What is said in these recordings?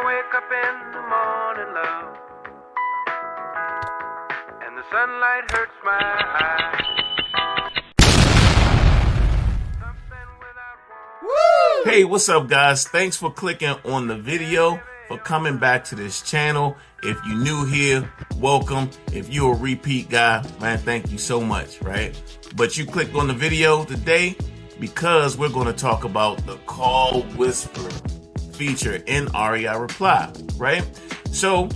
wake up in the morning, love, and the sunlight hurts my eyes. Woo! Hey, what's up, guys? Thanks for clicking on the video, for coming back to this channel. If you're new here, welcome. If you're a repeat guy, man, thank you so much, right? But you clicked on the video today because we're going to talk about the call whisper feature in REI Reply, right? So,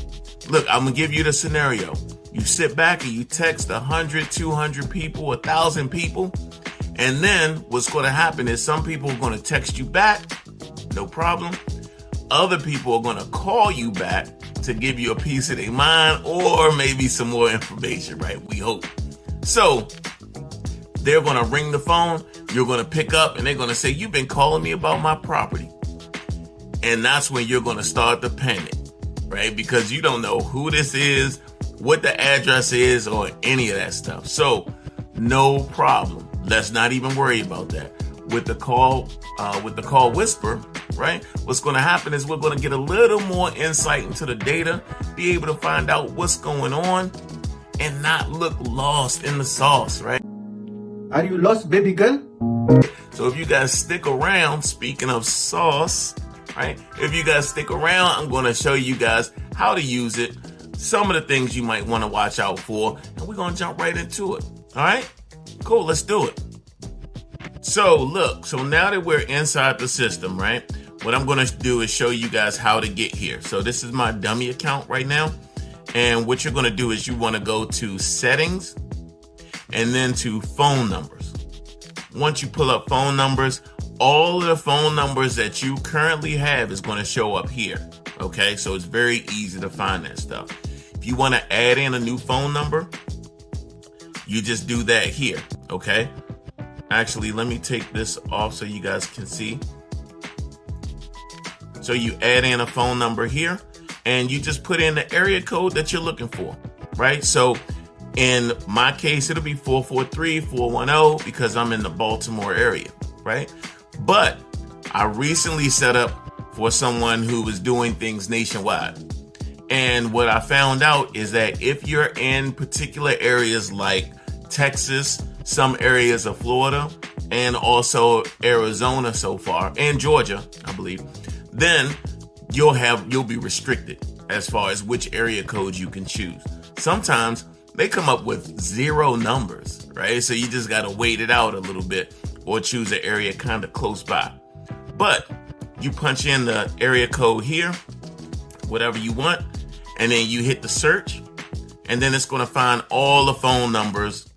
look, I'm going to give you the scenario. You sit back and you text 100, 200 people, 1,000 people, and then what's going to happen is some people are going to text you back, no problem. Other people are going to call you back to give you a piece of their mind or maybe some more information, right? We hope. So they're going to ring the phone, you're going to pick up, and they're going to say, you've been calling me about my property. And that's when you're going to start to panic, right? Because you don't know who this is, what the address is, or any of that stuff. So no problem. Let's not even worry about that. With the call whisper, right? What's going to happen is we're going to get a little more insight into the data, be able to find out what's going on, and not look lost in the sauce, right? Are you lost, baby girl? So if you guys stick around, speaking of sauce, right? If you guys stick around, I'm going to show you guys how to use it, some of the things you might want to watch out for, and we're going to jump right into it. All right? Cool, let's do it. So look, so now that we're inside the system, right? What I'm going to do is show you guys how to get here. So this is my dummy account right now. And what you're going to do is you want to go to settings and then to phone numbers. Once you pull up phone numbers, all of the phone numbers that you currently have is going to show up here. Okay, so it's very easy to find that stuff. If you want to add in a new phone number, you just do that here, okay? Actually, let me take this off so you guys can see. So you add in a phone number here, and you just put in the area code that you're looking for, right? So in my case, it'll be 443-410 because I'm in the Baltimore area, right? But I recently set up for someone who was doing things nationwide. And what I found out is that if you're in particular areas like Texas, some areas of Florida, and also Arizona so far, and Georgia, I believe, then you'll be restricted as far as which area codes you can choose. Sometimes they come up with 0 numbers, right? So you just got to wait it out a little bit or choose an area kind of close by. But you punch in the area code here, whatever you want, and then you hit the search, and then it's going to find all the phone numbers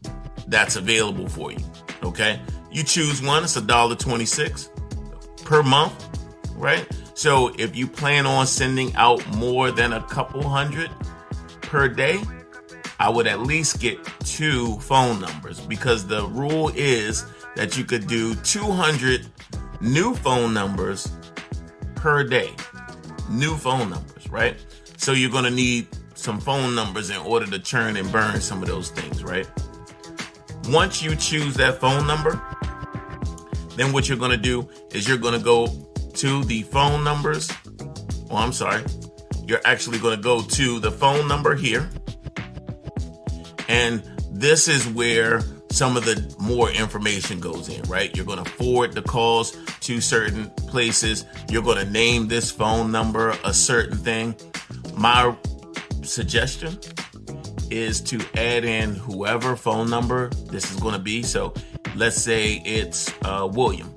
that's available for you, okay? You choose one, it's $1.26 per month, right? So if you plan on sending out more than a couple hundred per day, I would at least get 2 phone numbers because the rule is that you could do 200 new phone numbers per day. New phone numbers, right? So you're going to need some phone numbers in order to churn and burn some of those things, right? Once you choose that phone number, then what you're going to do is you're going to go to the phone numbers. Oh, I'm sorry. You're actually going to go to the phone number here. And this is where some of the more information goes in, right? You're going to forward the calls to certain places. You're going to name this phone number a certain thing. My suggestion is to add in whoever phone number this is going to be. So let's say it's William,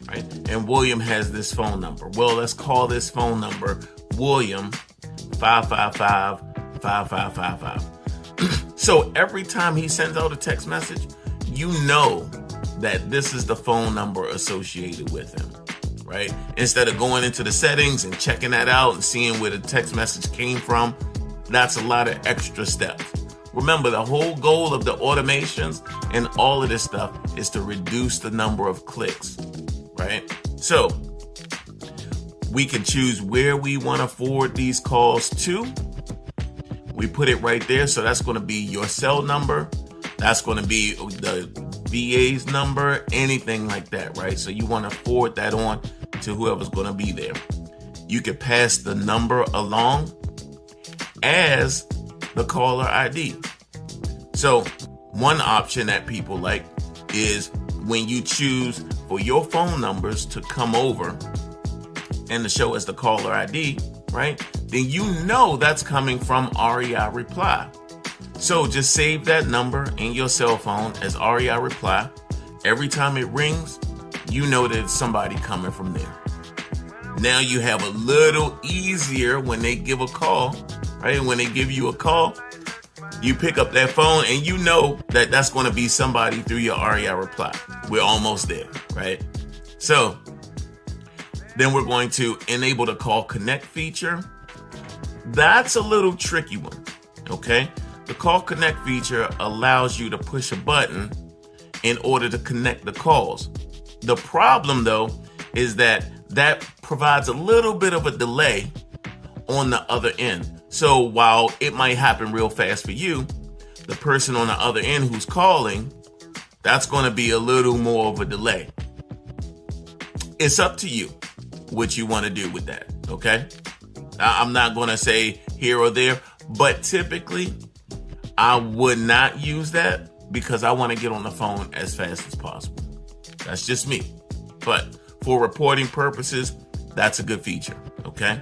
right? And William has this phone number. Well, let's call this phone number William 555-5555. So every time he sends out a text message, you know that this is the phone number associated with him, right? Instead of going into the settings and checking that out and seeing where the text message came from, that's a lot of extra steps. Remember, the whole goal of the automations and all of this stuff is to reduce the number of clicks, right? So we can choose where we want to forward these calls to. We put it right there. So that's going to be your cell number. That's going to be the VA's number, anything like that, right? So you want to forward that on to whoever's going to be there. you could pass the number along as the caller ID. So one option that people like is when you choose for your phone numbers to come over and to show as the caller ID, right? Then you know that's coming from REI Reply. So just save that number in your cell phone as REI Reply. Every time it rings, you know that it's somebody coming from there. Now you have a little easier when they give a call, right? When they give you a call, you pick up that phone and you know that that's going to be somebody through your REI Reply. We're almost there, right? So then we're going to enable the call connect feature. That's a little tricky one, okay? The call connect feature allows you to push a button in order to connect the calls. The problem though is that provides a little bit of a delay on the other end. So while it might happen real fast for you, the person on the other end who's calling, that's going to be a little more of a delay. It's up to you what you want to do with that, okay? I'm not going to say here or there, but typically I would not use that because I want to get on the phone as fast as possible. That's just me. But for reporting purposes, that's a good feature, okay?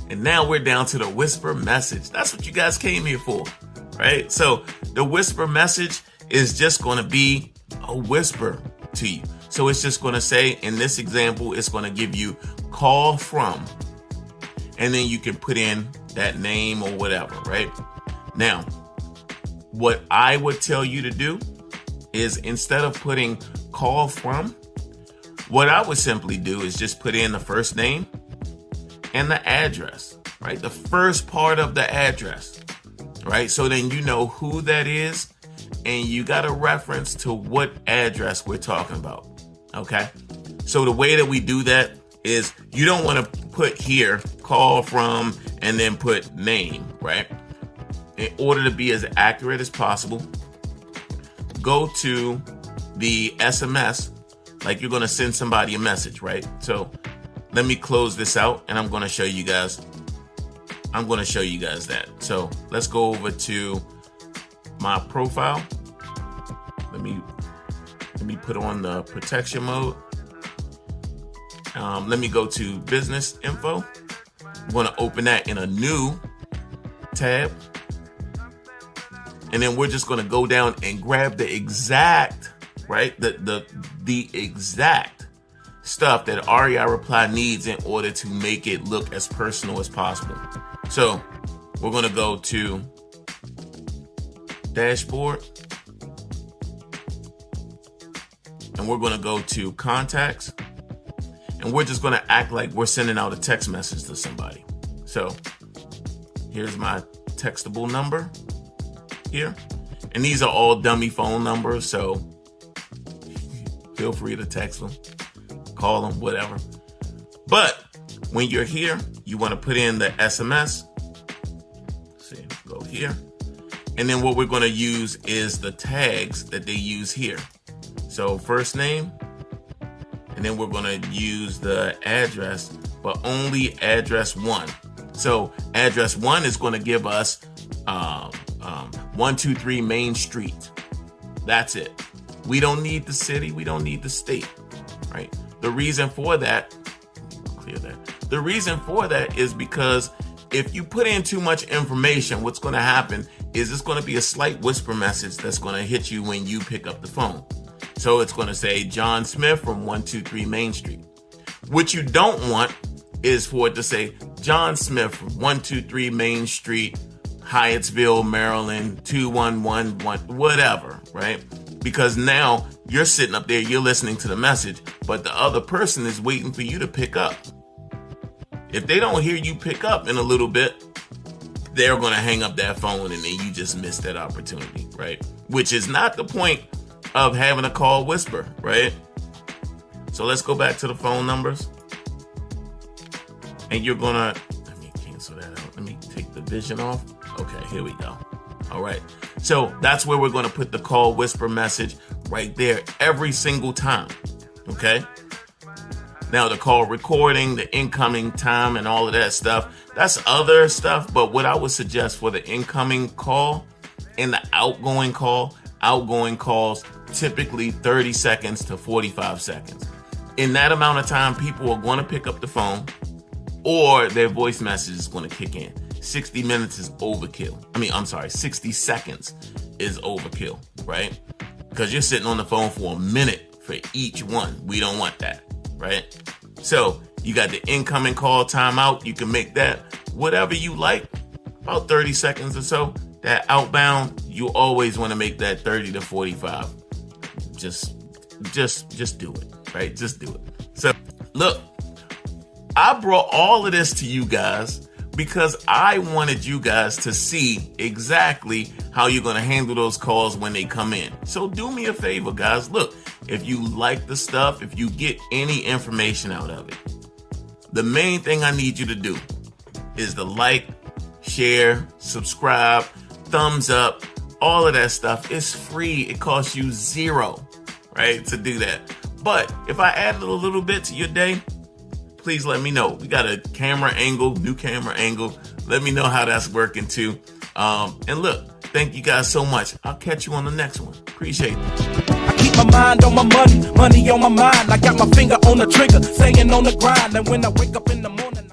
And now we're down to the whisper message. That's what you guys came here for, right? So the whisper message is just going to be a whisper to you. So it's just going to say, in this example, it's going to give you call from, and then you can put in that name or whatever, right? Now, what I would tell you to do is instead of putting call from, what I would simply do is just put in the first name and the address, right? The first part of the address, right? So then you know who that is and you got a reference to what address we're talking about, okay? So the way that we do that is you don't want to put here call from and then put name, right? In order to be as accurate as possible, go to the SMS, like you're going to send somebody a message, right? So let me close this out and I'm going to show you guys that. So let's go over to my profile. Let me put on the protection mode. Let me go to business info. I'm going to open that in a new tab. And then we're just going to go down and grab the exact, right? The exact stuff that REI Reply needs in order to make it look as personal as possible. So we're going to go to dashboard and we're going to go to contacts and we're just going to act like we're sending out a text message to somebody. So here's my textable number here. And these are all dummy phone numbers. So feel free to text them, call them, whatever. But when you're here, you want to put in the SMS. See, go here. And then what we're going to use is the tags that they use here. So first name, and then we're going to use the address, but only address 1. So address 1 is going to give us 123 Main Street. That's it. We don't need the city. We don't need the state, right? The reason for that, clear that. The reason for that is because if you put in too much information, what's going to happen is it's going to be a slight whisper message that's going to hit you when you pick up the phone. So it's going to say John Smith from 123 Main Street. What you don't want is for it to say John Smith from 123 Main Street, Hyattsville, Maryland, 2111, whatever, right? Because now you're sitting up there, you're listening to the message, but the other person is waiting for you to pick up. If they don't hear you pick up in a little bit, they're going to hang up that phone and then you just missed that opportunity, right? Which is not the point of having a call whisper, right? So let's go back to the phone numbers. And you're going to, let me cancel that out. Let me take the vision off. Okay, here we go. All right. So that's where we're going to put the call whisper message right there every single time. Okay. Now, the call recording, the incoming time, and all of that stuff, that's other stuff. But what I would suggest for the incoming call and the outgoing calls, typically 30 seconds to 45 seconds. In that amount of time, people are going to pick up the phone or their voice message is going to kick in. 60 minutes is overkill. 60 seconds is overkill, right? Because you're sitting on the phone for a minute for each one. We don't want that, right? So you got the incoming call timeout. You can make that whatever you like, about 30 seconds or so. That outbound, you always want to make that 30 to 45. Just do it, right? Just do it. So look, I brought all of this to you guys because I wanted you guys to see exactly how you're going to handle those calls when they come in. So do me a favor, guys. Look, if you like the stuff, if you get any information out of it, the main thing I need you to do is to like, share, subscribe, thumbs up, all of that stuff. It's free. It costs you $0, right, to do that. But if I added a little bit to your day, please let me know. We got a new camera angle. Let me know how that's working too. And look, thank you guys so much. I'll catch you on the next one. Appreciate it. I keep my mind on my money on my mind. I got my finger on the trigger, staying on the grind. And when I wake up in the morning,